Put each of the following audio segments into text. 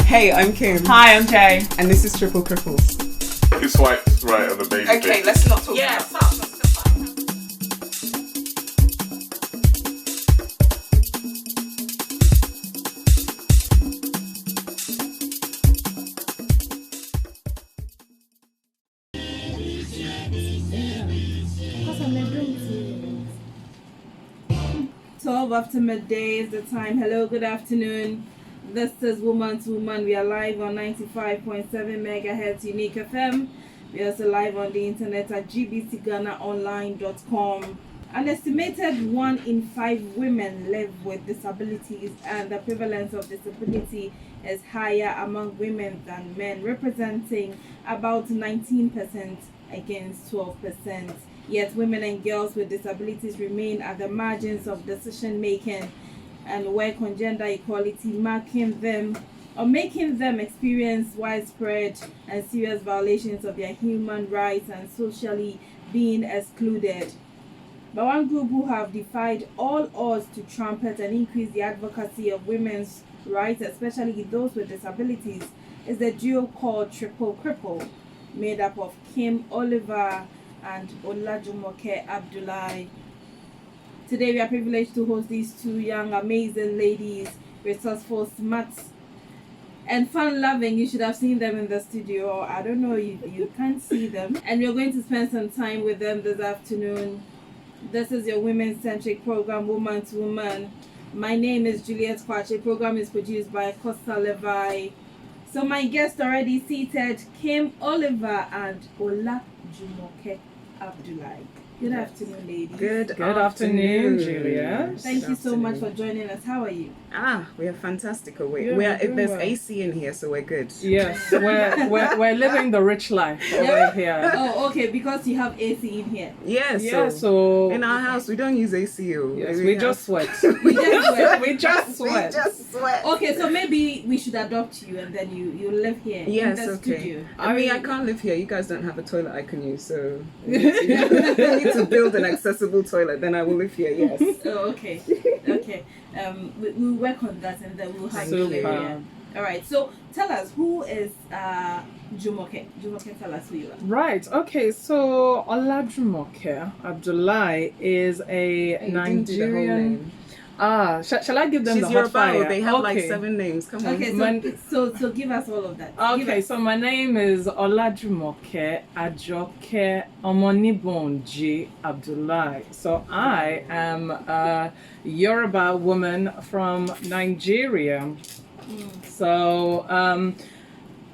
Hey, I'm Kym. Hi, I'm Jay. And this is Triple Cripples. You swiped right on the baby. Okay, let's not talk Yeah, about that. After midday is the time. Hello, good afternoon. This is Woman to Woman. We are live on 95.7 megahertz Uniiq FM. We are also live on the internet at gbcghanaonline.com. An estimated 1 in 5 women live with disabilities, and the prevalence of disability is higher among women than men, representing about 19% against 12%. Yet women and girls with disabilities remain at the margins of decision making and work on gender equality, making them experience widespread and serious violations of their human rights and socially being excluded. But one group who have defied all odds to trumpet and increase the advocacy of women's rights, especially those with disabilities, is the duo called Triple Cripples, made up of Kym Oliver and Jumoke Abdullahi. Today we are privileged to host these two young, amazing ladies, resourceful, smart, and fun-loving. You should have seen them in the studio. I don't know, you can't see them. And we're going to spend some time with them this afternoon. This is your women-centric program, Woman to Woman. My name is Juliet Kwache. The program is produced by Costa Levi. So my guests already seated, Kym Oliver and Jumoke Abdullahi. Good afternoon, ladies. Good afternoon, Julia. Thank you so much for joining us. How are you? We are fantastic. There's well. AC in here, so we're good. Yes, we're living the rich life over here. Oh, okay, because you have AC in here. Yeah, so in our house we don't use AC. Yes, we just sweat. We just sweat. Okay, so maybe we should adopt you and then you live here. Yes, in the okay. studio. I mean, I can't live here. You guys don't have a toilet I can use, so we need to build an accessible toilet. Then I will live here. Yes. Oh, okay. We'll work on that and then we'll have you live here. All right. So tell us, who is Jumoke? Jumoke, tell us who you are. Right. Okay. So Jumoke Abdullahi is a Nigerian. Shall I give them She's the Yoruba. hot fire? They have like 7 names. Come on. Okay, so give us all of that. Okay, so my name is Jumoke Ajoke Omonibonji Abdullahi. So I am a Yoruba woman from Nigeria. So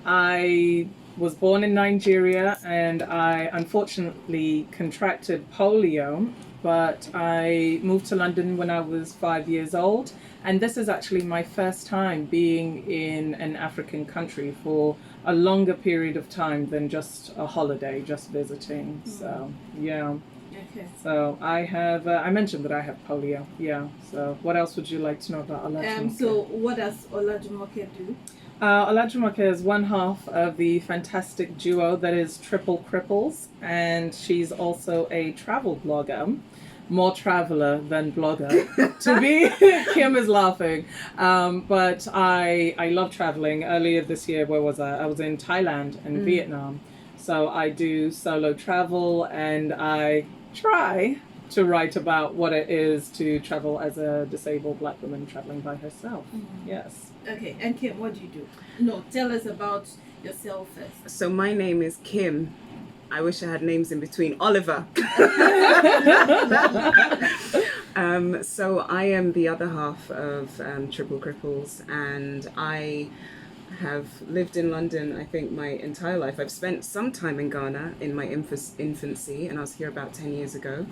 I was born in Nigeria and I unfortunately contracted polio. But I moved to London when I was 5 years old, and this is actually my first time being in an African country for a longer period of time than just a holiday, just visiting. So, yeah. Okay. So I have, I mentioned that I have polio, yeah. So what else would you like to know about Olajumoke? So what does Jumoke do? Jumoke is one half of the fantastic duo that is Triple Cripples, and she's also a travel blogger. More traveler than blogger. To be, Kym is laughing. But I love traveling. Earlier this year, where was I? I was in Thailand and Vietnam. So I do solo travel and I try to write about what it is to travel as a disabled black woman traveling by herself. Yes. Okay, and Kym, what do you do? No, tell us about yourself first. So my name is Kym. I wish I had names in between. Oliver. So I am the other half of Triple Cripples, and I have lived in London, I think, my entire life. I've spent some time in Ghana in my infancy, and I was here about 10 years ago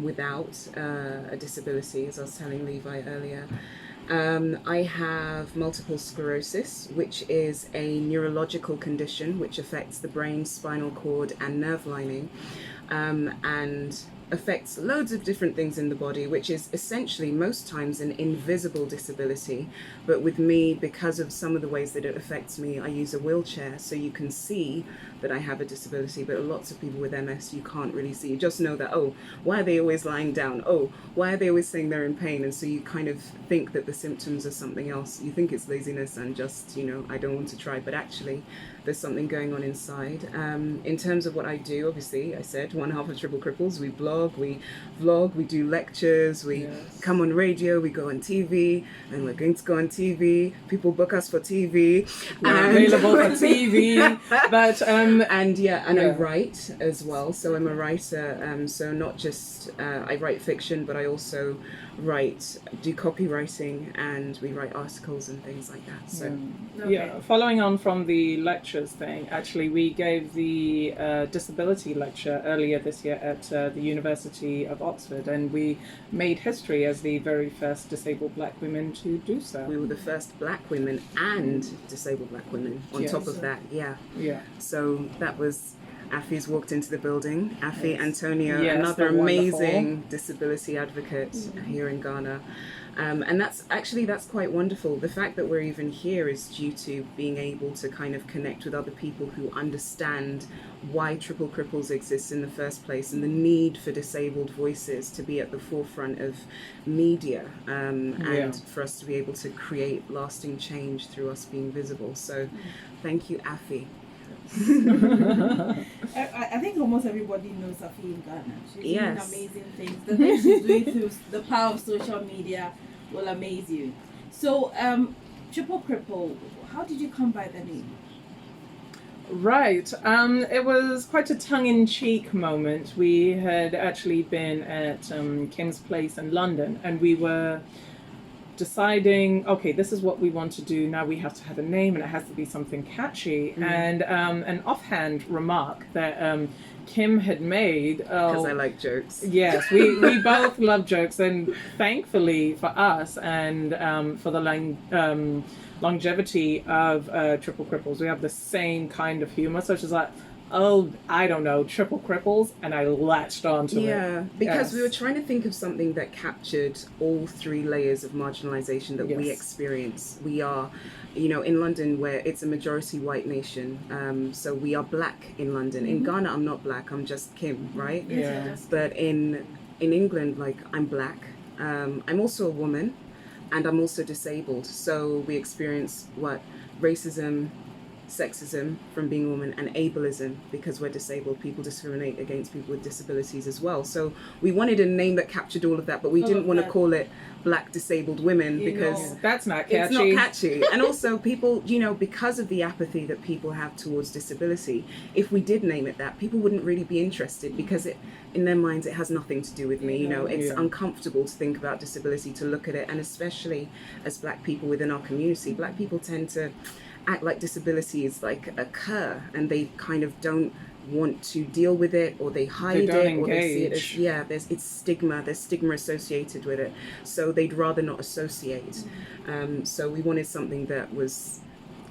without a disability, as I was telling Levi earlier. I have multiple sclerosis, which is a neurological condition which affects the brain, spinal cord, and nerve lining. And affects loads of different things in the body, which is essentially most times an invisible disability. But with me, because of some of the ways that it affects me, I use a wheelchair, so you can see that I have a disability. But lots of people with MS, you can't really see. You just know that, oh, why are they always lying down? Oh, why are they always saying they're in pain? And so you kind of think that the symptoms are something else. You think it's laziness and just, I don't want to try. But actually, there's something going on inside. In terms of what I do, obviously, I said one half of Triple Cripples. We blog, we vlog, we do lectures, we come on radio, we go on TV, and we're going to go on TV. People book us for TV. We're available for TV. But I write as well. So I'm a writer. So not just I write fiction, but I also do copywriting, and we write articles and things like that. So following on from the lectures thing, actually we gave the disability lecture earlier this year at the University of Oxford, and we made history as the very first disabled black women to do so. We were the first black women and disabled black women on top of that. So that was Afi's walked into the building. Afi Antonio, another amazing disability advocate here in Ghana. And that's quite wonderful. The fact that we're even here is due to being able to kind of connect with other people who understand why Triple Cripples exists in the first place, and the need for disabled voices to be at the forefront of media, and for us to be able to create lasting change through us being visible. So thank you, Afi. I think almost everybody knows Afi in Ghana. She's doing amazing things. The things she's doing through the power of social media will amaze you. So, Triple Cripple, how did you come by the name? Right. It was quite a tongue-in-cheek moment. We had actually been at Kym's place in London, and we were deciding, okay, this is what we want to do. Now we have to have a name, and it has to be something catchy. And an offhand remark that Kym had made. Because I like jokes. Yes, we both love jokes, and thankfully for us and for the longevity of Triple Cripples, we have the same kind of humor. So she's like, oh, I don't know, Triple Cripples, and I latched onto it. Yeah, because we were trying to think of something that captured all three layers of marginalization that we experience. We are, in London, where it's a majority white nation, so we are black in London. In Ghana, I'm not black, I'm just Kym, right? But in England, like, I'm black. I'm also a woman, and I'm also disabled. So we experience racism, sexism from being a woman, and ableism because we're disabled. People discriminate against people with disabilities as well. So we wanted a name that captured all of that, but we didn't want to call it Black Disabled Women because that's not catchy. It's not catchy. And also people, because of the apathy that people have towards disability, if we did name it that, people wouldn't really be interested because in their minds it has nothing to do with me. It's uncomfortable to think about disability, to look at it, and especially as black people within our community, black people tend to act like disability is like a cur, and they kind of don't want to deal with it, or they hide it, or they see it as it's stigma. There's stigma associated with it, so they'd rather not associate. So we wanted something that was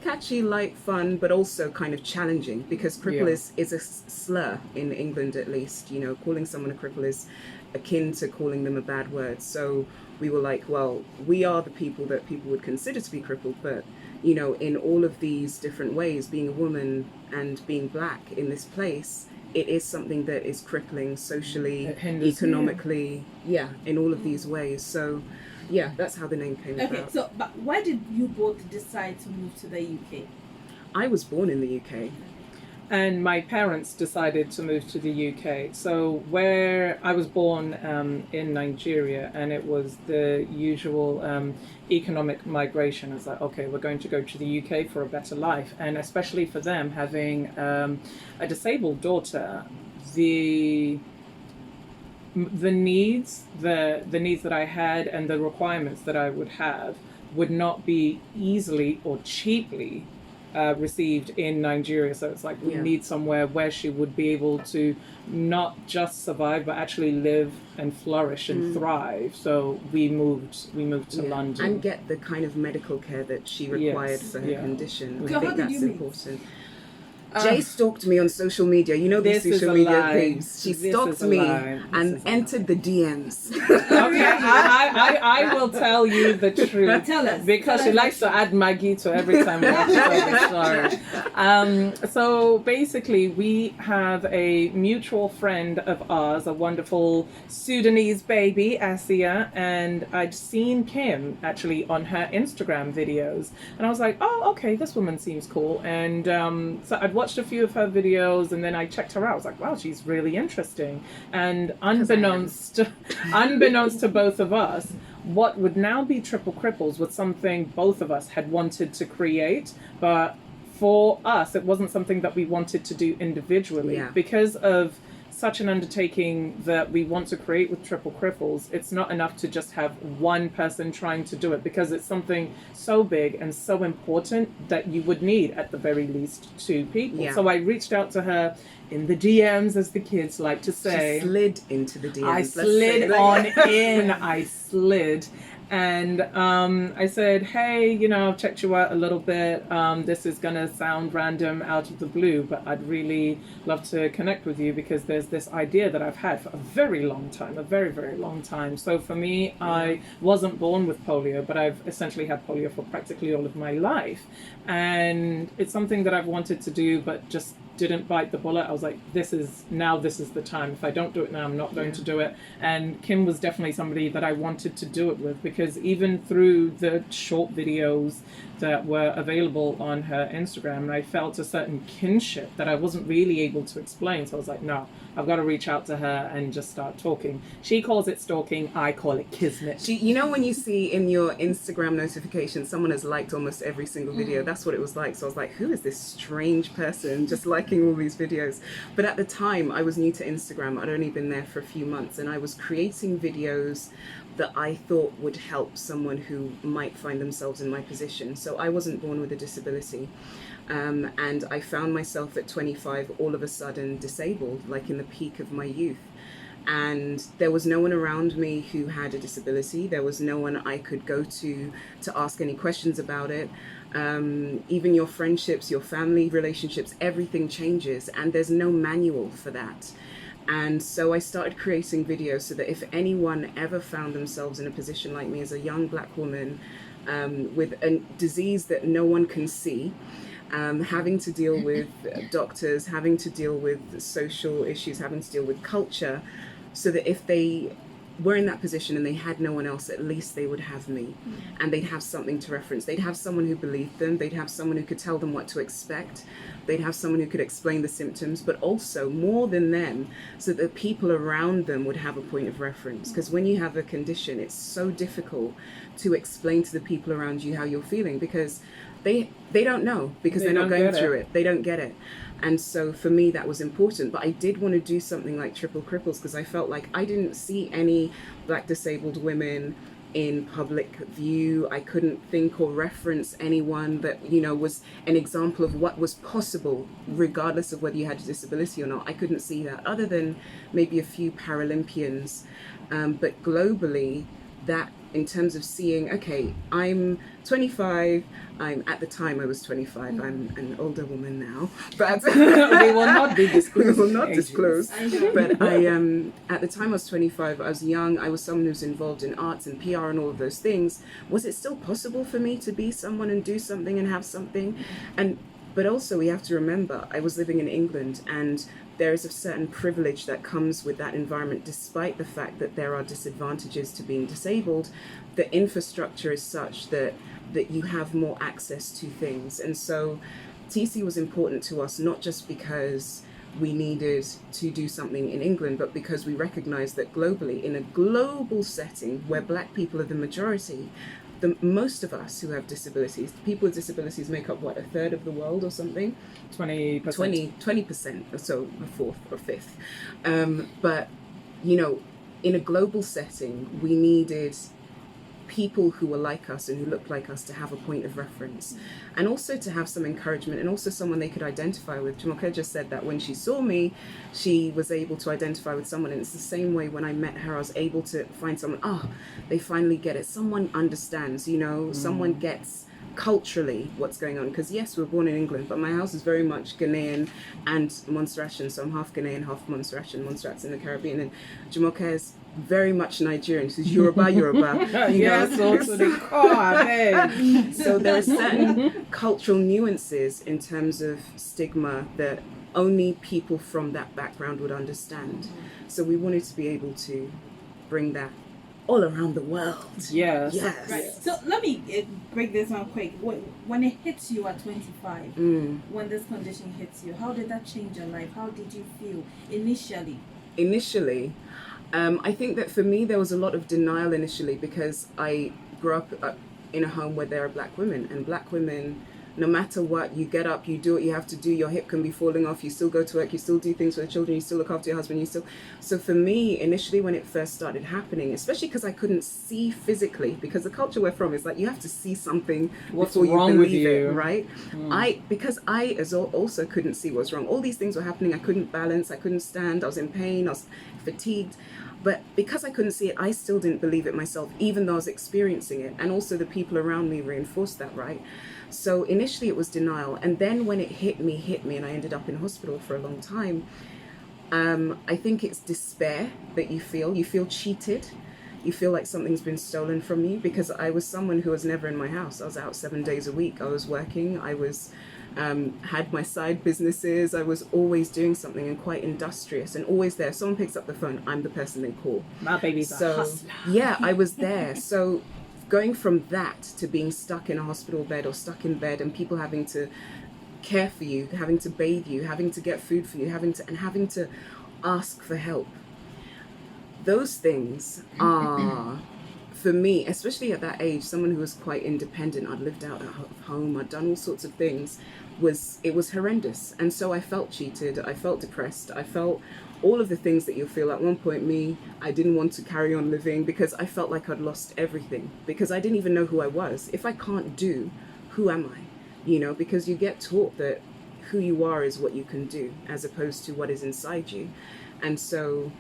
catchy, light, fun, but also kind of challenging, because cripple is a slur in England, at least. Calling someone a cripple is akin to calling them a bad word. So we were like, well, we are the people that people would consider to be crippled, but in all of these different ways, being a woman and being black in this place, it is something that is crippling socially, economically, in all of these ways. So, that's how the name came about. Okay, so, but why did you both decide to move to the UK? I was born in the UK. And my parents decided to move to the UK. So where I was born in Nigeria, and it was the usual economic migration. It's like, okay, we're going to go to the UK for a better life. And especially for them, having a disabled daughter, the needs that I had and the requirements that I would have would not be easily or cheaply received in Nigeria. So it's like we need somewhere where she would be able to not just survive but actually live and flourish and thrive. So we moved to London and get the kind of medical care that she required for her condition. I think that's important. Jay stalked me on social media. You know these This is social a media lie. babes. She This stalked is a me lie. and This is a entered the DMs. Okay, I will tell you the truth. Tell us. Because she likes to add Maggie to every time we have to tell the story. So basically, we have a mutual friend of ours, a wonderful Sudanese baby, Asia, and I'd seen Kym actually on her Instagram videos. And I was like, oh, okay, this woman seems cool. And so I'd watched a few of her videos, and then I checked her out. I was like, wow, she's really interesting. And unbeknownst to both of us, what would now be Triple Cripples was something both of us had wanted to create, but for us, it wasn't something that we wanted to do individually. Yeah. Because of such an undertaking that we want to create with Triple Cripples, it's not enough to just have one person trying to do it, because it's something so big and so important that you would need at the very least 2 people. Yeah. So I reached out to her in the DMs, as the kids like to say. She slid into the DMs. I let's slid say. on in. I slid. And I said, hey, you know, I've checked you out a little bit. This is going to sound random out of the blue, but I'd really love to connect with you because there's this idea that I've had for a very long time, a very, very long time. So for me, I wasn't born with polio, but I've essentially had polio for practically all of my life. And it's something that I've wanted to do, but just didn't bite the bullet. I was like, this is the time. If I don't do it now, I'm not going to do it. And Kym was definitely somebody that I wanted to do it with, because even through the short videos that were available on her Instagram, I felt a certain kinship that I wasn't really able to explain. So I was like, no, I've got to reach out to her and just start talking. She calls it stalking, I call it kismet. You know when you see in your Instagram notifications someone has liked almost every single video, that's what it was like. So I was like, who is this strange person just liking all these videos? But at the time I was new to Instagram. I'd only been there for a few months, and I was creating videos that I thought would help someone who might find themselves in my position. So I wasn't born with a disability. And I found myself at 25 all of a sudden disabled, like in the peak of my youth. And there was no one around me who had a disability. There was no one I could go to ask any questions about it. Even your friendships, your family relationships, everything changes, and there's no manual for that. And so I started creating videos so that if anyone ever found themselves in a position like me as a young black woman with a disease that no one can see, having to deal with doctors, having to deal with social issues, having to deal with culture, so that if they were in that position and they had no one else, at least they would have me, and they'd have something to reference. They'd have someone who believed them. They'd have someone who could tell them what to expect. They'd have someone who could explain the symptoms, but also more than them, so that the people around them would have a point of reference. Because when you have a condition, it's so difficult to explain to the people around you how you're feeling, because they don't know, because they're not going through it. They don't get it. And so for me, that was important. But I did want to do something like Triple Cripples, because I felt like I didn't see any black disabled women in public view. I couldn't think or reference anyone that, you know, was an example of what was possible, regardless of whether you had a disability or not. I couldn't see that, other than maybe a few Paralympians. But globally, that in terms of seeing, okay, I'm 25, at the time I was 25, I'm an older woman now, but we will not be disclosed. we will not disclose. But at the time I was 25, I was young, I was someone who was involved in arts and PR and all of those things. Was it still possible for me to be someone and do something and have something? But also we have to remember, I was living in England, and there is a certain privilege that comes with that environment, despite the fact that there are disadvantages to being disabled. The infrastructure is such that you have more access to things. And so TC was important to us, not just because we needed to do something in England, but because we recognized that globally, in a global setting where black people are the majority, most of us who have disabilities, people with disabilities make up, what, a third of the world or something? 20%. 20% or so, a fourth or fifth. But, you know, in a global setting, we needed people who were like us and who looked like us to have a point of reference, and also to have some encouragement, and also someone they could identify with. Jumoke just said that when she saw me, she was able to identify with someone, and it's the same way when I met her, I was able to find someone, they finally get it. Someone understands, you know, someone gets culturally what's going on. Because yes, we're born in England, but my house is very much Ghanaian and Montserratian. So I'm half Ghanaian, half Montseratian. Montserrat's in the Caribbean, and Jumoke is very much Nigerian. She's Yoruba. Yes, also the core. So there are certain cultural nuances in terms of stigma that only people from that background would understand. So we wanted to be able to bring that all around the world. Yes. Yes. Right. So let me break this down quick. When it hits you at 25, when this condition hits you, how did that change your life? How did you feel initially? I think that for me there was a lot of denial initially, because I grew up in a home where there are black women, and black women, no matter what, you get up, you do what you have to do, your hip can be falling off, you still go to work, you still do things for the children, you still look after your husband, so for me initially when it first started happening, especially because I couldn't see physically, because the culture we're from is like you have to see something before you believe it, right? Because I also couldn't see what's wrong. All these things were happening. I couldn't balance, I couldn't stand, I was in pain, I was fatigued. But because I couldn't see it, I still didn't believe it myself, even though I was experiencing it. And also the people around me reinforced that, right? So initially it was denial. And then when it hit me, and I ended up in hospital for a long time, I think it's despair that you feel. You feel cheated. You feel like something's been stolen from you, because I was someone who was never in my house. I was out 7 days a week. I was working. I was had my side businesses. I was always doing something and quite industrious and always there. If someone picks up the phone, I'm the person they call. My baby's a hustler. Yeah, I was there. So going from that to being stuck in a hospital bed or stuck in bed and people having to care for you, having to bathe you, having to get food for you, having to ask for help. Those things are, for me, especially at that age, someone who was quite independent, I'd lived out at home, I'd done all sorts of things, it was horrendous. And so I felt cheated, I felt depressed, I felt all of the things that you'll feel. At one point, I didn't want to carry on living because I felt like I'd lost everything, because I didn't even know who I was. If I can't do, who am I? You know, because you get taught that who you are is what you can do, as opposed to what is inside you. And so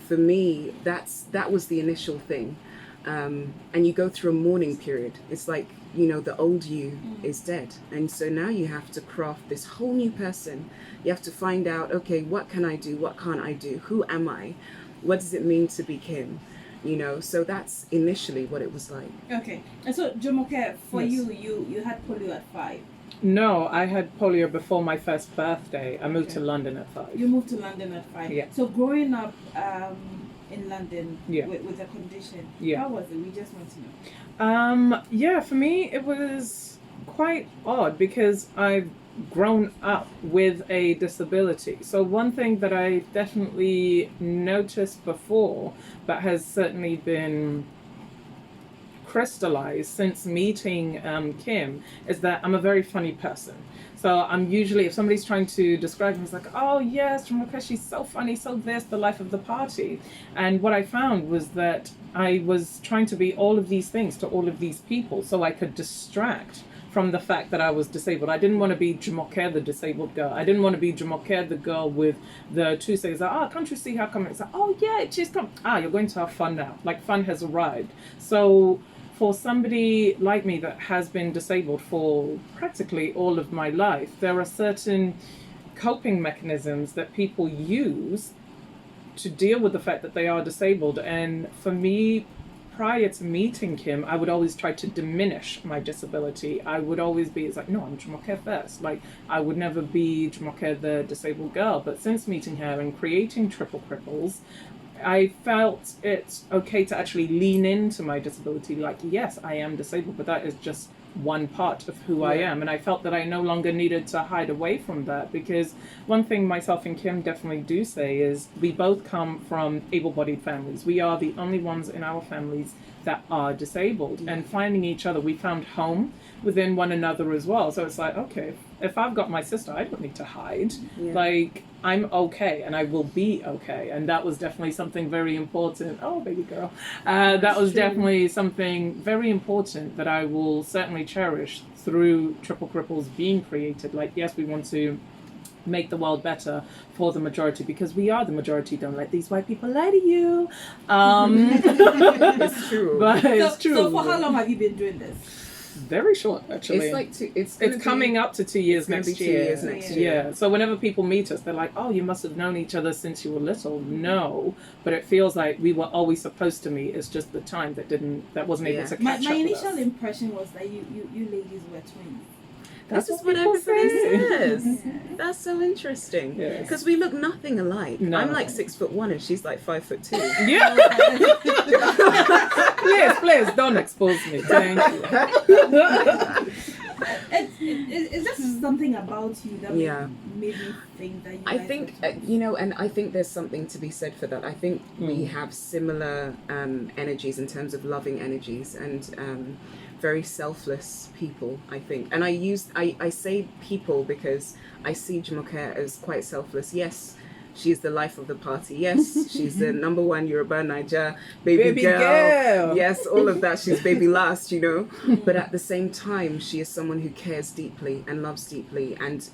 for me, that was the initial thing. And you go through a mourning period. It's like, you know, the old you is dead. And so now you have to craft this whole new person. You have to find out, okay, what can I do? What can't I do? Who am I? What does it mean to be Kym? You know, so that's initially what it was like. Okay. And so, Jumoke, for you had polio at 5. No, I had polio before my first birthday. I moved to London at 5. You moved to London at 5. Yeah. So growing up in London Yeah. with a condition, Yeah. how was it? We just want to know. Yeah, for me it was quite odd because I've grown up with a disability. So one thing that I definitely noticed before, but has certainly been crystallized since meeting Kym, is that I'm a very funny person. So I'm usually, if somebody's trying to describe me, it's like, oh yes, Jumoke, she's so funny, so this, the life of the party. And what I found was that I was trying to be all of these things to all of these people so I could distract from the fact that I was disabled. I didn't want to be Jumoke, the disabled girl. I didn't want to be Jumoke, the girl with the two things. Like, oh, can't you see her coming? It's like, oh yeah, she's come. Ah, you're going to have fun now. Like, fun has arrived. So for somebody like me that has been disabled for practically all of my life, there are certain coping mechanisms that people use to deal with the fact that they are disabled. And for me, prior to meeting Kym, I would always try to diminish my disability. I would always be, it's like, no, I'm Jumoke first. Like, I would never be Jumoke, the disabled girl. But since meeting her and creating Triple Cripples, I felt it's okay to actually lean into my disability. Like, yes, I am disabled, but that is just one part of who I am. And I felt that I no longer needed to hide away from that, because one thing myself and Kym definitely do say is we both come from able-bodied families. We are the only ones in our families that are disabled. And finding each other, we found home within one another as well. So it's like, okay, if I've got my sister, I don't need to hide. Like, I'm okay and I will be okay. And that was definitely something very important. Oh, baby girl. That was definitely something very important that I will certainly cherish through Triple Cripples being created. Like, yes, we want to make the world better for the majority, because we are the majority. Don't let these white people lie to you. It's true. But it's true. So for how long have you been doing this? very short, actually. It's like It's coming up to 2 years gonna next be 2 year. years next year. Yeah. So whenever people meet us, they're like, "Oh, you must have known each other since you were little." No, but it feels like we were always supposed to meet. It's just the time that wasn't able to catch My up with initial us. impression was that you ladies were twins. This is what people everybody say. says. That's so interesting. Yes. Because we look nothing alike. No. I'm like 6'1" and she's like 5'2". Yeah. Please don't expose me. Thank you. It's just something about you that Yeah. made me think that you I guys think, were twins. and I think there's something to be said for that. I think we have similar energies in terms of loving energies and very selfless people, I think. And I say people because I see Jumoke as quite selfless. Yes, she's the life of the party. Yes, she's the number one Yoruba Niger baby girl. Yes, all of that. She's baby last, you know. But at the same time, she is someone who cares deeply and loves deeply and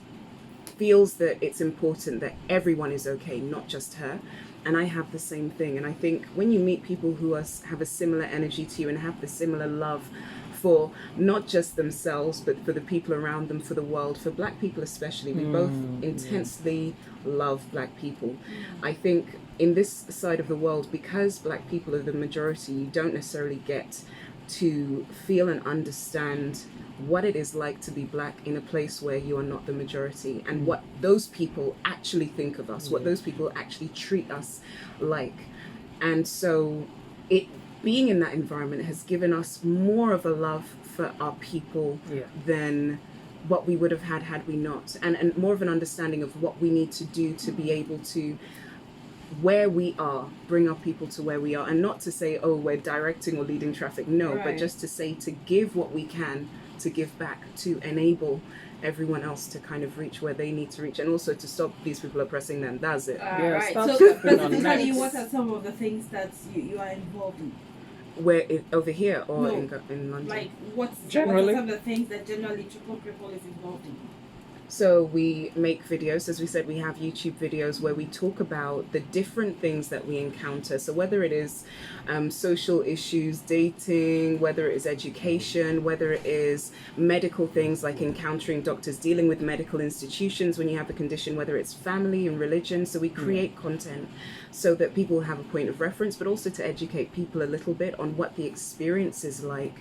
feels that it's important that everyone is okay, not just her. And I have the same thing. And I think when you meet people who have a similar energy to you and have the similar love for not just themselves, but for the people around them, for the world, for Black people especially, we both intensely love Black people. I think in this side of the world, because Black people are the majority, you don't necessarily get to feel and understand what it is like to be Black in a place where you are not the majority, and what those people actually think of us, what those people actually treat us like. And so being in that environment has given us more of a love for our people than what we would have had we not, and more of an understanding of what we need to do to be able to, where we are, bring our people to where we are. And not to say, oh, we're directing or leading traffic, no, but just to say, to give what we can, to give back, to enable everyone else to kind of reach where they need to reach, and also to stop these people oppressing them. That's it. Right. stop So stepping on specifically, necks. what are some of the things that you are involved in? Over here or No. in London? Like, what Generally. are some of the things that generally Triple Cripple is involved in? So we make videos, as we said, we have YouTube videos where we talk about the different things that we encounter. So whether it is social issues, dating, whether it is education, whether it is medical things like encountering doctors, dealing with medical institutions when you have a condition, whether it's family and religion. So we create content so that people have a point of reference, but also to educate people a little bit on what the experience is like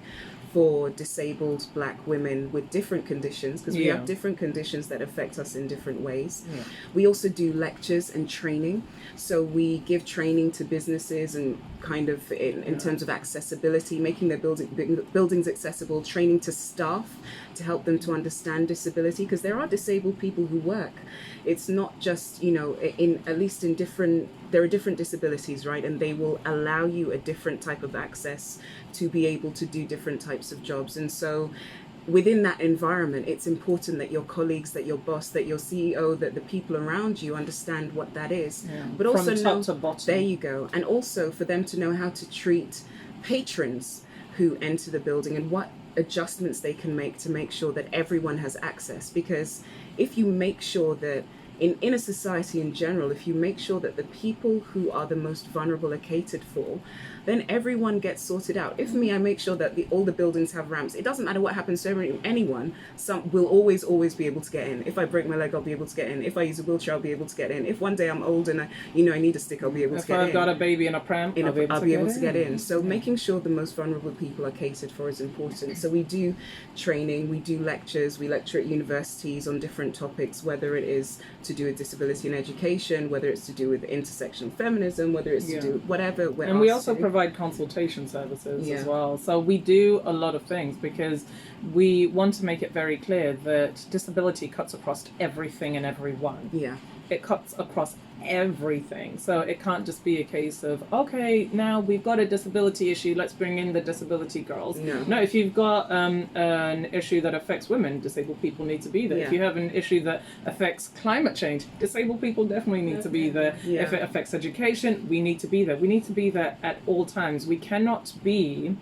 for disabled Black women with different conditions, because we have different conditions that affect us in different ways. We also do lectures and training. So we give training to businesses and kind of in terms of accessibility, making their buildings accessible, training to staff to help them to understand disability, because there are disabled people who work. It's not just, you know, there are different disabilities, right? And they will allow you a different type of access to be able to do different types of jobs. And so within that environment, it's important that your colleagues, that your boss, that your CEO, that the people around you understand what that is. But also From top to bottom. There you go. And also for them to know how to treat patrons who enter the building and what adjustments they can make to make sure that everyone has access. Because if you make sure that in a society in general, if you make sure that the people who are the most vulnerable are catered for, then everyone gets sorted out. If I make sure that all the buildings have ramps, it doesn't matter what happens to anyone, some will always be able to get in. If I break my leg, I'll be able to get in. If I use a wheelchair, I'll be able to get in. If one day I'm old and I need a stick, I'll be able to get in. If I've got a baby in a pram, I'll be able to get in. So making sure the most vulnerable people are catered for is important. So we do training, we do lectures, we lecture at universities on different topics, whether it is to do with disability and education, whether it's to do with intersectional feminism, whether it's to do with whatever. And we also provide consultation services as well. So we do a lot of things because we want to make it very clear that disability cuts across everything and everyone. Yeah. It cuts across everything. So it can't just be a case of, okay, now we've got a disability issue, let's bring in the disability girls. No, if you've got an issue that affects women, disabled people need to be there. If you have an issue that affects climate change, disabled people definitely need to be there. If it affects education, we need to be there. We need to be there at all times. We cannot be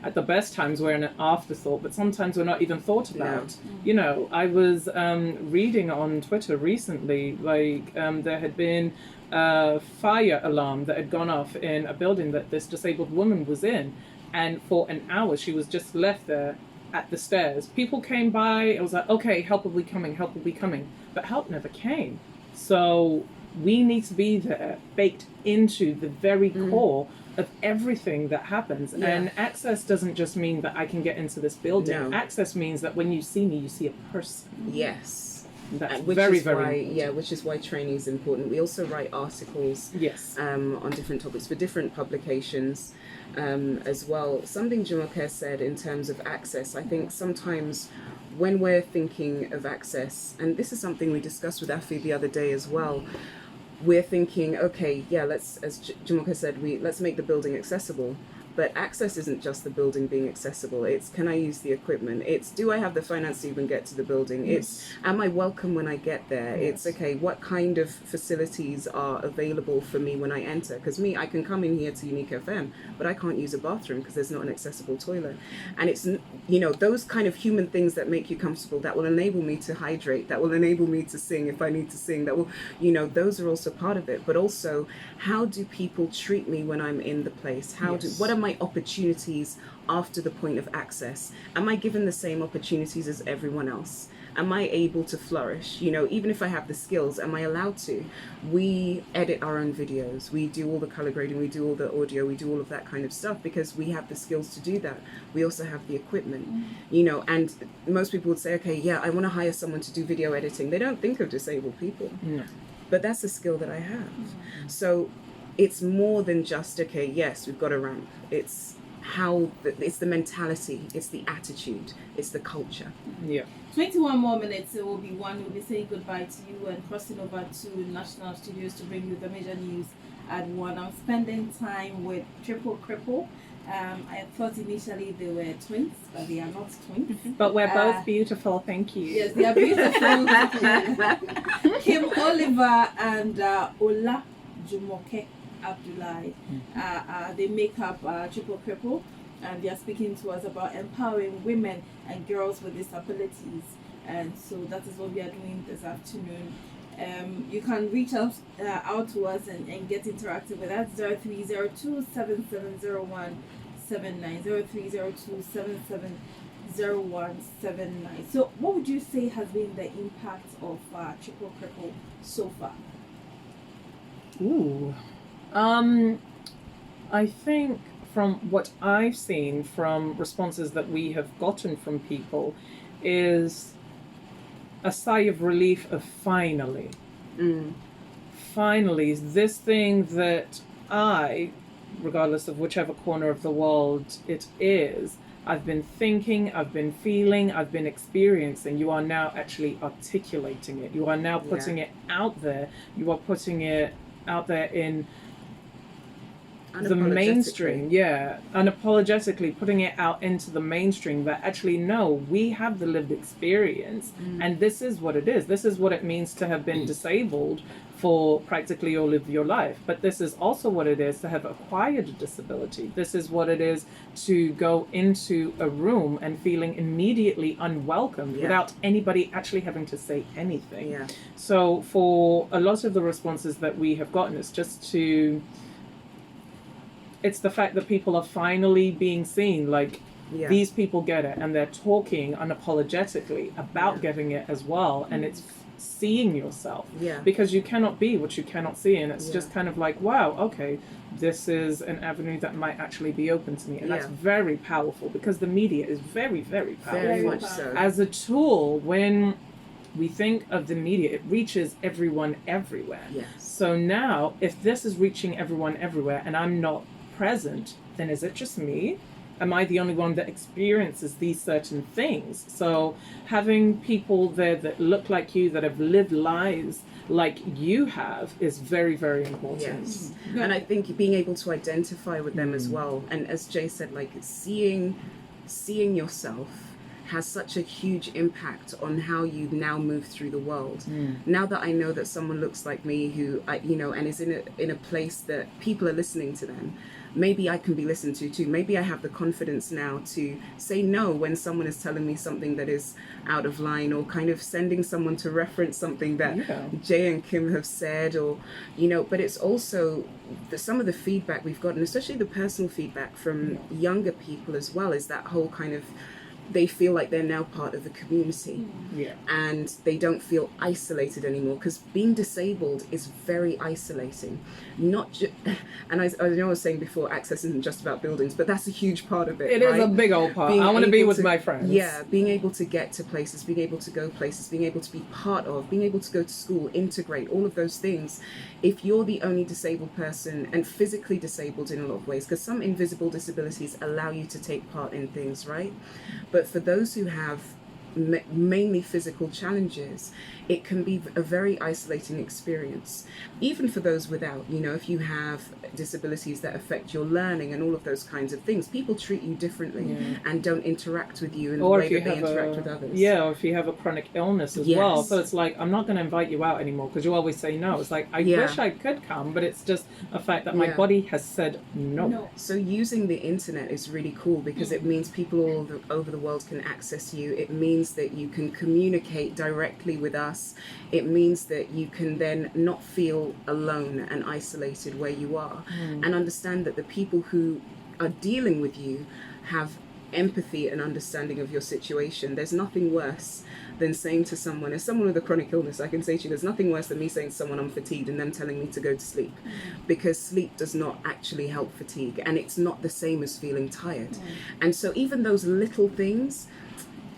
at the best times we're an afterthought, but sometimes we're not even thought about. You know, I was reading on Twitter recently, like there had been a fire alarm that had gone off in a building that this disabled woman was in, And for an hour, she was just left there at the stairs. People came by. It was like, okay, help will be coming, help will be coming. But help never came. So we need to be there, baked into the very core of everything that happens. Yeah. And access doesn't just mean that I can get into this building. No. Access means that when you see me, you see a person. Yes. That's Which very, is very why, important. which is why training is important. We also write articles Yes. on different topics for different publications as well. Something Jumoke said in terms of access, I think sometimes when we're thinking of access, and this is something we discussed with Afi the other day as well, we're thinking, okay, yeah, let's, as Jumoke said, let's make the building accessible. But access isn't just the building being accessible. It's, can I use the equipment? It's, do I have the finance to even get to the building? It's, am I welcome when I get there? It's, okay, what kind of facilities are available for me when I enter? Because I can come in here to Uniiq FM, but I can't use a bathroom because there's not an accessible toilet. And it's, those kind of human things that make you comfortable, that will enable me to hydrate, that will enable me to sing if I need to sing, that will, those are also part of it. But also, how do people treat me when I'm in the place? What are my opportunities after the point of access? Am I given the same opportunities as everyone else? Am I able to flourish? Even if I have the skills, am I allowed to? We edit our own videos. We do all the color grading. We do all the audio. We do all of that kind of stuff because we have the skills to do that. We also have the equipment, and most people would say, okay, yeah, I want to hire someone to do video editing. They don't think of disabled people. No. But that's a skill that I have. So it's more than just, okay, yes, we've got a ramp. It's it's the mentality, it's the attitude, it's the culture. Yeah. 21 more minutes, it will be one. We'll be saying goodbye to you and crossing over to National Studios to bring you the major news at 1. I'm spending time with Triple Cripple. I thought initially they were twins, but they are not twins. But we're both beautiful, thank you. Yes, they are beautiful. Kym Oliver and Ola Jumoke Abdullahi. They make up Triple Cripple, and they are speaking to us about empowering women and girls with disabilities. And so that is what we are doing this afternoon. You can reach out to us and get interactive with us. 0302 770179 0302 770179. So what would you say has been the impact of Triple Cripple so far? Ooh. I think from what I've seen from responses that we have gotten from people is a sigh of relief of finally. Finally, this thing that I, regardless of whichever corner of the world it is, I've been thinking, I've been feeling, I've been experiencing, you are now actually articulating it. You are now putting it out there. You are putting it out there in the mainstream, unapologetically putting it out into the mainstream that actually, no, we have the lived experience and this is what it is. This is what it means to have been disabled for practically all of your life. But this is also what it is to have acquired a disability. This is what it is to go into a room and feeling immediately unwelcome without anybody actually having to say anything. Yeah. So for a lot of the responses that we have gotten, it's the fact that people are finally being seen, like these people get it and they're talking unapologetically about getting it as well. And it's seeing yourself because you cannot be what you cannot see. And it's just kind of like, wow, okay, this is an avenue that might actually be open to me. And that's very powerful because the media is very, very powerful. Very much so. As a tool, when we think of the media, it reaches everyone everywhere. Yes. So now, if this is reaching everyone everywhere and I'm not present, then is it just me? Am I the only one that experiences these certain things? So having people there that look like you, that have lived lives like you have, is very, very important. Yes. And I think being able to identify with them as well. And as Jay said, like seeing yourself has such a huge impact on how you now move through the world. Now that I know that someone looks like me who, and is in a place that people are listening to them, maybe I can be listened to too. Maybe I have the confidence now to say no when someone is telling me something that is out of line, or kind of sending someone to reference something that Jay and Kym have said, or, you know, but it's also some of the feedback we've gotten, especially the personal feedback from younger people as well, is that whole kind of, they feel like they're now part of the community, and they don't feel isolated anymore, because being disabled is very isolating. And I know I was saying before, access isn't just about buildings, but that's a huge part of it. It is a big old part. I want to be with my friends. Yeah, being able to get to places, being able to go places, being able to be part of, being able to go to school, integrate, all of those things. If you're the only disabled person, and physically disabled in a lot of ways, because some invisible disabilities allow you to take part in things, right? But for those who have mainly physical challenges, it can be a very isolating experience. Even for those without, you know, if you have disabilities that affect your learning and all of those kinds of things, people treat you differently and don't interact with you in the way that they interact with others. Yeah, or if you have a chronic illness as well. So it's like, I'm not going to invite you out anymore because you always say no. It's like, I wish I could come, but it's just a fact that my body has said no. So using the internet is really cool, because it means people all over the world can access you. It means that you can communicate directly with us. It means that you can then not feel alone and isolated where you are, and understand that the people who are dealing with you have empathy and understanding of your situation. There's nothing worse than saying to someone, as someone with a chronic illness, I can say to you, there's nothing worse than me saying to someone I'm fatigued and them telling me to go to sleep, because sleep does not actually help fatigue, and it's not the same as feeling tired. And so even those little things,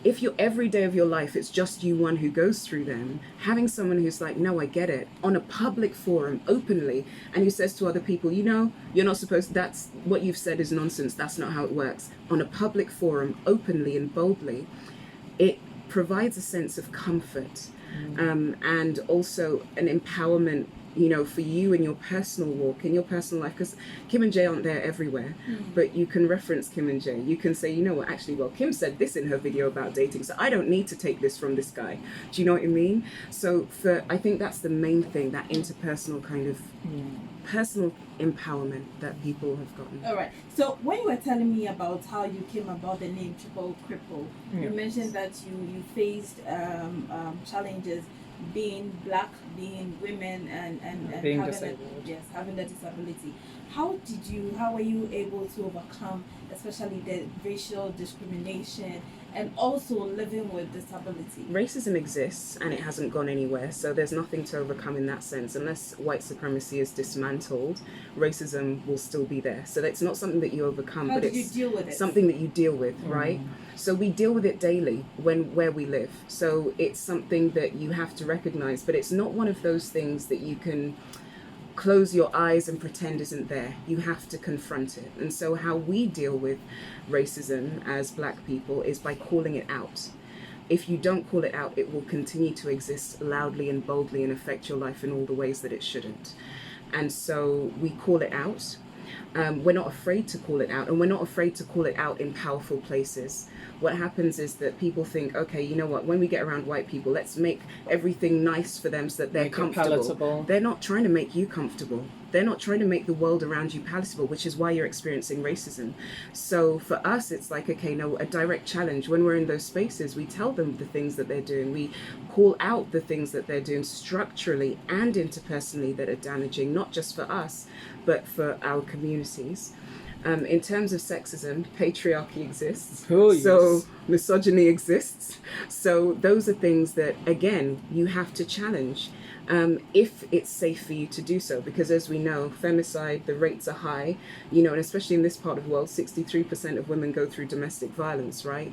if you're every day of your life, it's just you one who goes through them, having someone who's like, no, I get it, on a public forum, openly, and who says to other people, you know, you're not supposed, that's what you've said is nonsense, that's not how it works, on a public forum, openly and boldly, it provides a sense of comfort, and also an empowerment, you know, for you in your personal walk, in your personal life, because Kym and Jay aren't there everywhere, but you can reference Kym and Jay. You can say, you know what, actually, well, Kym said this in her video about dating, so I don't need to take this from this guy. Do you know what I mean? So I think that's the main thing, that interpersonal kind of personal empowerment that people have gotten. All right. So when you were telling me about how you came about the name Triple Cripple, you mentioned that you faced challenges being black, being women, and being having disabled. having the disability. How were you able to overcome, especially the racial discrimination and also living with disability? Racism exists and it hasn't gone anywhere, so there's nothing to overcome in that sense. Unless white supremacy is dismantled, racism will still be there. So that's not something that you overcome, but it's deal with it? Something that you deal with, right? So we deal with it daily where we live. So it's something that you have to recognize, but it's not one of those things that you can close your eyes and pretend isn't there. You have to confront it. And so how we deal with racism as black people is by calling it out. If you don't call it out, it will continue to exist loudly and boldly and affect your life in all the ways that it shouldn't. And so we call it out. We're not afraid to call it out, and we're not afraid to call it out in powerful places. What happens is that people think, okay, you know what, when we get around white people, let's make everything nice for them so that they're comfortable. They're not trying to make you comfortable. They're not trying to make the world around you palatable, which is why you're experiencing racism. So for us, it's like, okay, no, a direct challenge. When we're in those spaces, we tell them the things that they're doing. We call out the things that they're doing structurally and interpersonally that are damaging, not just for us, but for our communities. In terms of sexism, patriarchy exists. Oh, yes. So misogyny exists. So those are things that, again, you have to challenge if it's safe for you to do so. Because as we know, femicide, the rates are high, you know, and especially in this part of the world, 63% of women go through domestic violence, right?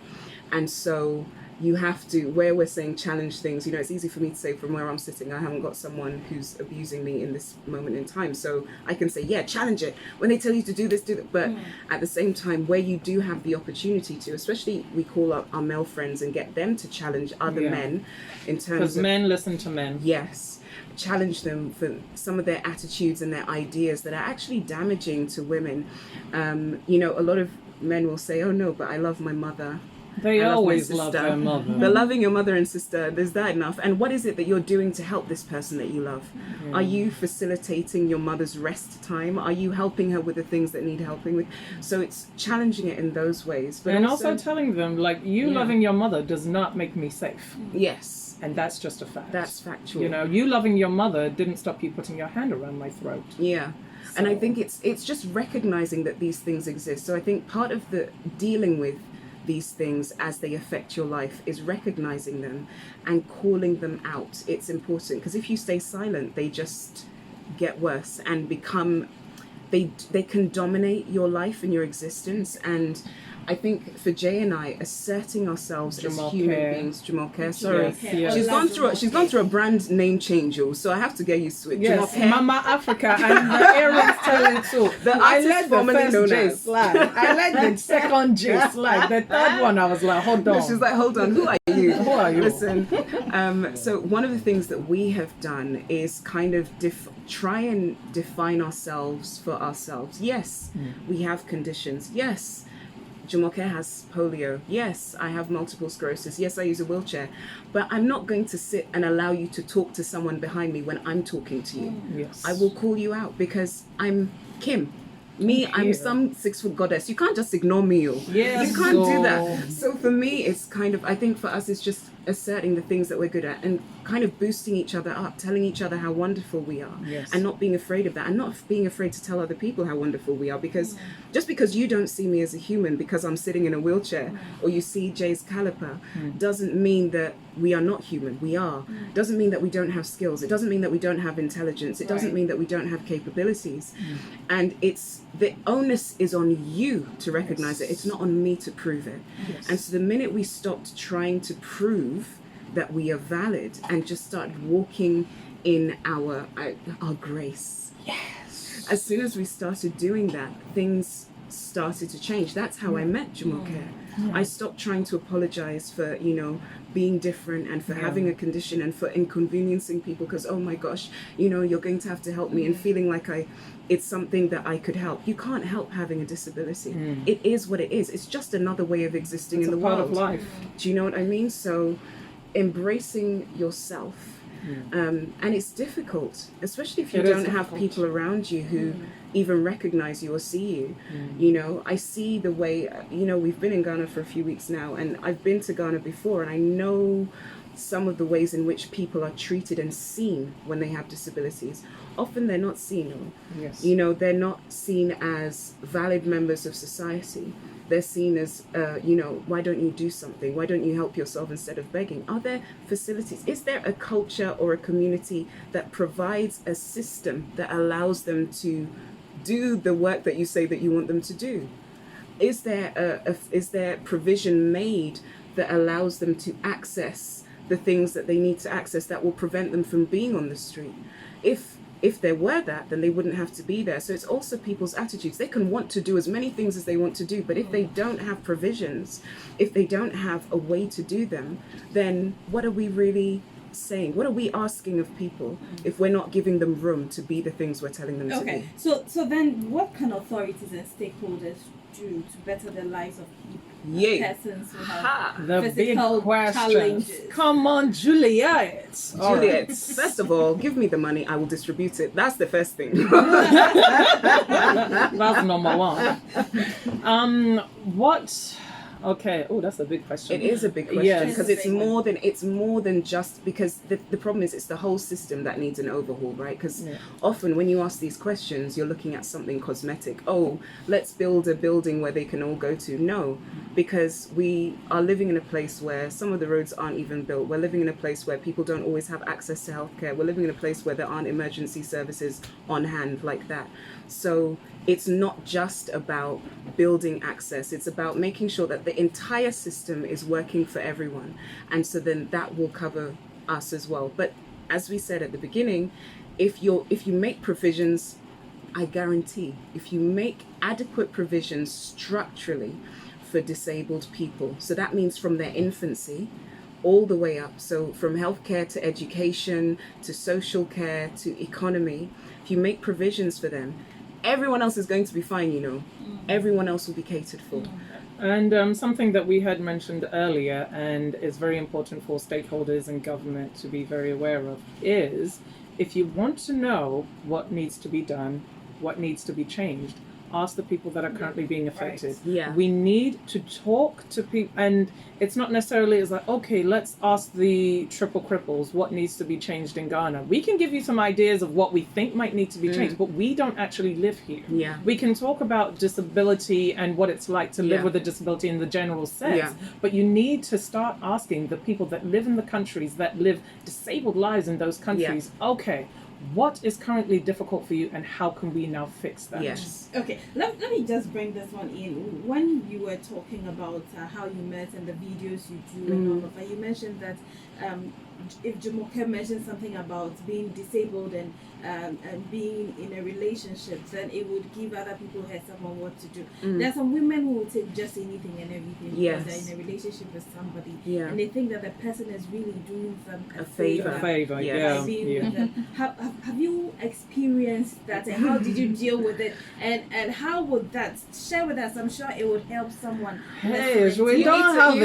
And so you have to, where we're saying challenge things, you know, it's easy for me to say from where I'm sitting, I haven't got someone who's abusing me in this moment in time. So I can say, yeah, challenge it. When they tell you to do this, do that. But at the same time, where you do have the opportunity to, especially we call up our male friends and get them to challenge other men in terms of... Because men listen to men. Yes. Challenge them for some of their attitudes and their ideas that are actually damaging to women. You know, a lot of men will say, oh no, but I love my mother. They I love my always love sister. their mother. But loving your mother and sister, there's that enough. And what is it that you're doing to help this person that you love? Are you facilitating your mother's rest time? Are you helping her with the things that need helping with? So it's challenging it in those ways. But And also telling them, like, you loving your mother does not make me safe. yes, And that's just a fact. that's factual. You know, you loving your mother didn't stop you putting your hand around my throat. Yeah. And I think it's just recognizing that these things exist. So I think part of the dealing with these things as they affect your life is recognizing them and calling them out. It's important because if you stay silent, they just get worse and become they can dominate your life and your existence. And I think for Jay and I, asserting ourselves as human beings, Jumoke, sorry, Yes. she's gone through a brand name change, so I have to get used to it. Yes, Jumoke. Mama Africa, and the earrings tell it too. The I artist let the formerly known first J as. slide. I let the second J slide. The third one, I was like, hold on. She's like, hold on, who are you? Who are you? Listen, so one of the things that we have done is kind of try and define ourselves for ourselves. Yes, we have conditions. Yes, Jumoke has polio. Yes, I have multiple sclerosis. Yes, I use a wheelchair. But I'm not going to sit and allow you to talk to someone behind me when I'm talking to you. Yes. I will call you out because I'm Kym. I'm some 6-foot goddess. You can't just ignore me. Yes, you can't do that. So for me, it's kind of, I think for us, it's just asserting the things that we're good at and kind of boosting each other up, telling each other how wonderful we are, and not being afraid of that, and not being afraid to tell other people how wonderful we are, because just because you don't see me as a human because I'm sitting in a wheelchair or you see Jay's caliper doesn't mean that we are not human. We are. Doesn't mean that we don't have skills. It doesn't mean that we don't have intelligence. It doesn't mean that we don't have capabilities. And it's the onus is on you to recognize it. It's not on me to prove it. And so the minute we stopped trying to prove that we are valid and just started walking in our grace. Yes. As soon as we started doing that, things started to change. That's how I met Jumoke. I stopped trying to apologize for, being different and for having a condition and for inconveniencing people because, oh my gosh, you're going to have to help me, and feeling like it's something that I could help. You can't help having a disability. It is what it is. It's just another way of existing in the world. It's a part of life. Do you know what I mean? So embracing yourself. And it's difficult, especially if you don't have people around you who even recognize you or see you. I see the way, we've been in Ghana for a few weeks now, and I've been to Ghana before, and I know some of the ways in which people are treated and seen when they have disabilities. Often they're not seen. Yes. They're not seen as valid members of society. They're seen as, why don't you do something? Why don't you help yourself instead of begging? Are there facilities? Is there a culture or a community that provides a system that allows them to do the work that you say that you want them to do? Is there provision made that allows them to access the things that they need to access that will prevent them from being on the street? If there were that, then they wouldn't have to be there. So it's also people's attitudes. They can want to do as many things as they want to do, but if they don't have provisions, if they don't have a way to do them, then what are we really saying? What are we asking of people if we're not giving them room to be the things we're telling them to be? So then what can authorities and stakeholders do to better the lives of people? Persons who have The big physical question. challenges. Come on, Juliet. First of all, give me the money, I will distribute it. That's the first thing. That's number one. What? Okay. Oh, that's a big question. It is a big question because Yes. it's more than just because the problem is it's the whole system that needs an overhaul, right? Because often when you ask these questions, you're looking at something cosmetic. Oh, let's build a building where they can all go to. No, because we are living in a place where some of the roads aren't even built. We're living in a place where people don't always have access to healthcare. We're living in a place where there aren't emergency services on hand like that. So it's not just about building access. It's about making sure that the entire system is working for everyone. And so then that will cover us as well. But as we said at the beginning, if you make provisions, I guarantee, if you make adequate provisions structurally for disabled people, so that means from their infancy all the way up, so from healthcare to education to social care to economy, if you make provisions for them, everyone else is going to be fine, you know. Everyone else will be catered for. And something that we had mentioned earlier and is very important for stakeholders and government to be very aware of is if you want to know what needs to be done, what needs to be changed, ask the people that are currently being affected. Right. Yeah. We need to talk to people, and it's not necessarily as like, okay, let's ask the Triple Cripples what needs to be changed in Ghana. We can give you some ideas of what we think might need to be changed, but we don't actually live here. Yeah. We can talk about disability and what it's like to live with a disability in the general sense, but you need to start asking the people that live in the countries that live disabled lives in those countries, okay, what is currently difficult for you and how can we now fix that? Yes. Okay, let me just bring this one in. When you were talking about how you met and the videos you do and all of that, you mentioned that if Jumoke mentioned something about being disabled and being in a relationship, then it would give other who had someone what to do. There are some women who will take just anything and everything because they're in a relationship with somebody and they think that the person is really doing them a favor. Yeah. Being with them. Have you experienced that and how did you deal with it? And how would that share with us? I'm sure it would help someone. Hey, we don't have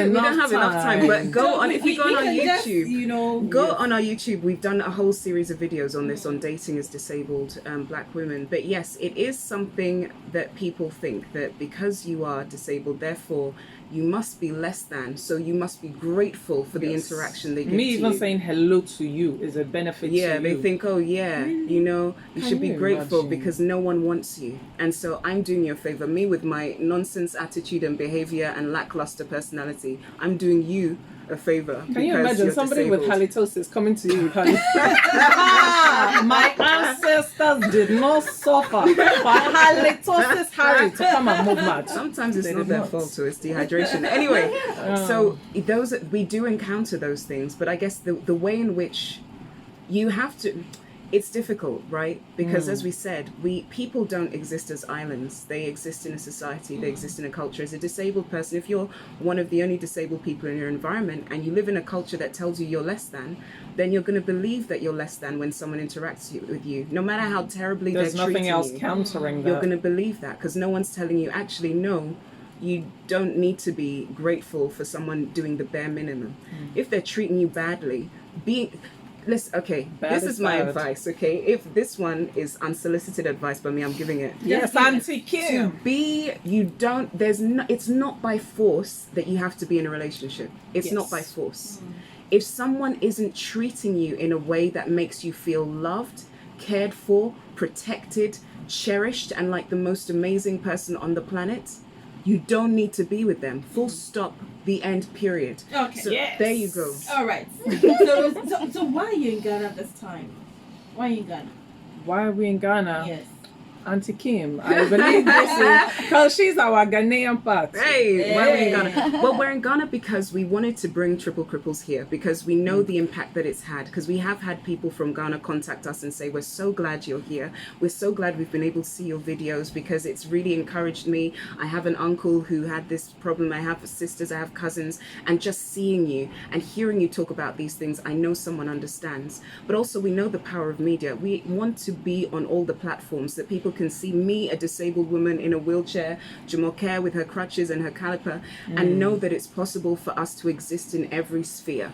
enough time. But go on, if you go on our YouTube, go on our YouTube. We've done a whole series of videos on this, on dating as disabled black women. But yes, it is something that people think that because you are disabled, therefore you must be less than, so you must be grateful for the interaction they give to you. Me even saying hello to you is a benefit to you. Yeah, they think, oh yeah, you know, you should be grateful because no one wants you. And so I'm doing you a favor. Me with my nonsense attitude and behavior and lackluster personality, I'm doing you a favor. Can you imagine somebody with halitosis coming to you with halitosis? My ancestors did not suffer for halitosis Harry to come and move mad. Sometimes it's not their fault, so it's dehydration. Anyway, so those we do encounter those things, but I guess the way in which you have to, it's difficult, right? Because as we said, people don't exist as islands. They exist in a society, they exist in a culture. As a disabled person, if you're one of the only disabled people in your environment and you live in a culture that tells you you're less than, then you're going to believe that you're less than when someone interacts with you. No matter how terribly they're treating you. There's nothing else countering that. You're going to believe that because no one's telling you, actually, no, you don't need to be grateful for someone doing the bare minimum. If they're treating you badly, listen, okay, this is my advice, okay? If this one is unsolicited advice by me, I'm giving it. Yes, Auntie Kym. It's not by force that you have to be in a relationship. It's not by force. If someone isn't treating you in a way that makes you feel loved, cared for, protected, cherished, and like the most amazing person on the planet, you don't need to be with them. Full stop. The end, period. Okay. So there you go. All right. So why are you in Ghana this time? Why are you in Ghana? Why are we in Ghana? Yes. Auntie Kym, I believe this is because she's our Ghanaian part. Hey, why are we in Ghana? Well, we're in Ghana because we wanted to bring Triple Cripples here because we know the impact that it's had. Because we have had people from Ghana contact us and say, we're so glad you're here. We're so glad we've been able to see your videos because it's really encouraged me. I have an uncle who had this problem. I have sisters, I have cousins. And just seeing you and hearing you talk about these things, I know someone understands. But also we know the power of media. We want to be on all the platforms that people can see me, a disabled woman in a wheelchair, Jumoke with her crutches and her caliper, and know that it's possible for us to exist in every sphere,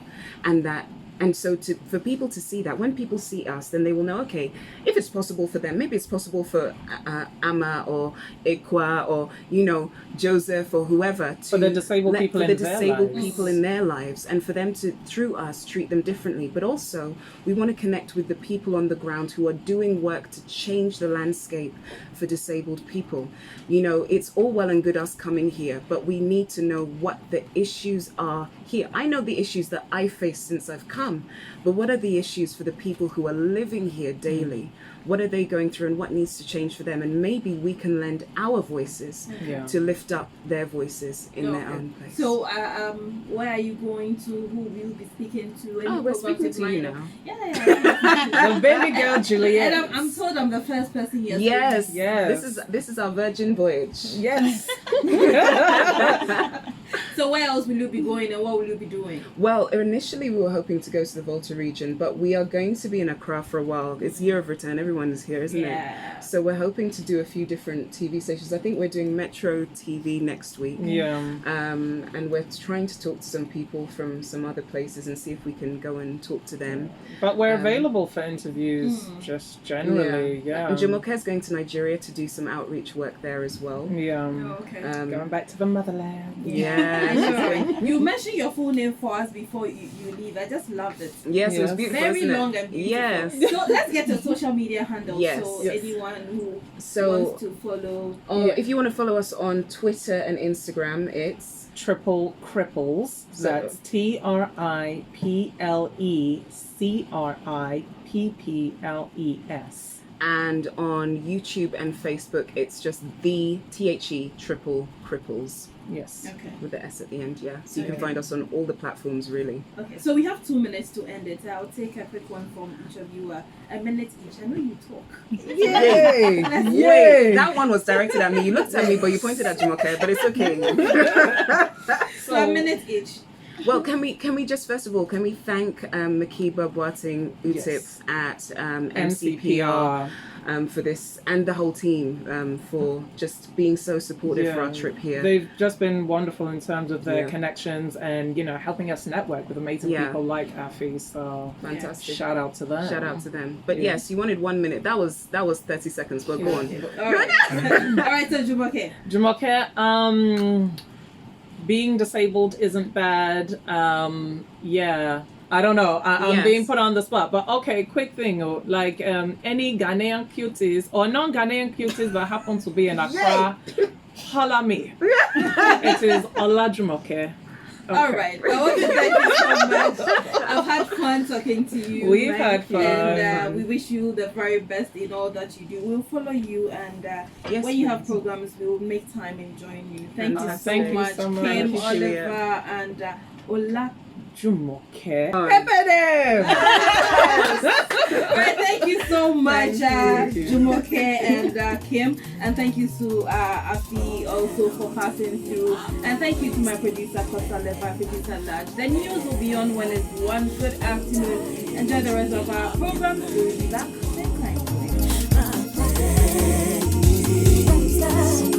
and so for people to see that, when people see us, then they will know, okay, if it's possible for them, maybe it's possible for Ama or Ekwa or, Joseph or whoever. For the disabled people in their lives. And for them to, through us, treat them differently. But also, we want to connect with the people on the ground who are doing work to change the landscape for disabled people. It's all well and good us coming here, but we need to know what the issues are here. I know the issues that I face since I've come, but what are the issues for the people who are living here daily? What are they going through and what needs to change for them? And maybe we can lend our voices to lift up their voices in their own place. So where are you going to? Who will you be speaking to? We're speaking to you now. Yeah. The baby girl Juliet. And I'm told I'm the first person here. Yes. This is our virgin voyage. Yes. So where else will you be going and what will you be doing? Well, initially we were hoping to go to the Volta region, but we are going to be in Accra for a while. It's year of return. Everyone is here, isn't Yeah. it? So we're hoping to do a few different TV stations. I think we're doing Metro TV next week. Yeah. And we're trying to talk to some people from some other places and see if we can go and talk to them. But we're available for interviews, just generally, yeah. And Jumoke is going to Nigeria to do some outreach work there as well. Yeah. Oh, okay. Going back to the motherland. Yeah. Sure. You mentioned your full name for us before you leave. I just loved it. Yes, it was beautiful. Very isn't it? long and beautiful. Yes. So let's get your social media handles. Yes. So Yes. anyone who So, wants to follow. if you want to follow us on Twitter and Instagram, it's Triple Cripples. That's TRIPLECRIPPLES. and on YouTube and Facebook, it's just the THE Triple Cripples Yes. Okay. with the S at the end. Yeah, so you can Okay. find us on all the platforms really. Okay. So we have 2 minutes to end it. I'll take a quick one from each of you. A minute each. I know you talk. Yay! Wait, that one was directed at me. You looked at me, but you pointed at Jumoke. But it's okay. So a minute each. Well, can we just first of all thank Makiba Boating Utip Yes. at MCPR for this, and the whole team for just being so supportive for our trip here. They've just been wonderful in terms of their Yeah. connections and, helping us network with amazing Yeah. people like Afi. So Fantastic. shout out to them. Shout out to them. But Yeah. yes, you wanted 1 minute. That was 30 seconds. But go on. All right. All right. So Jumoke. Jumoke, being disabled isn't bad. Yeah. I don't know. I'm Yes. being put on the spot. But okay, quick thing. Like any Ghanaian cuties or non-Ghanaian cuties that happen to be in Accra, holla me. It is Ola Jumoke. Okay. All right. I want to thank you so much. I've had fun talking to you. We've had fun. And we wish you the very best in all that you do. We'll follow you, and Yes, when you have please. programs, we'll make time and join you. Thank you so Thank you much, so much. Kym, Thank you, Julia. Oliver, and Ola. Jumoke. Oh. Pepper them! All right, thank you so much, Thank you. Jumoke and Kym, and thank you to Afi also for passing through, and thank you to my producer Costa Leva, producer Large. The news will be on when it's 1. Good afternoon. Enjoy the rest of our program. We'll be back same time.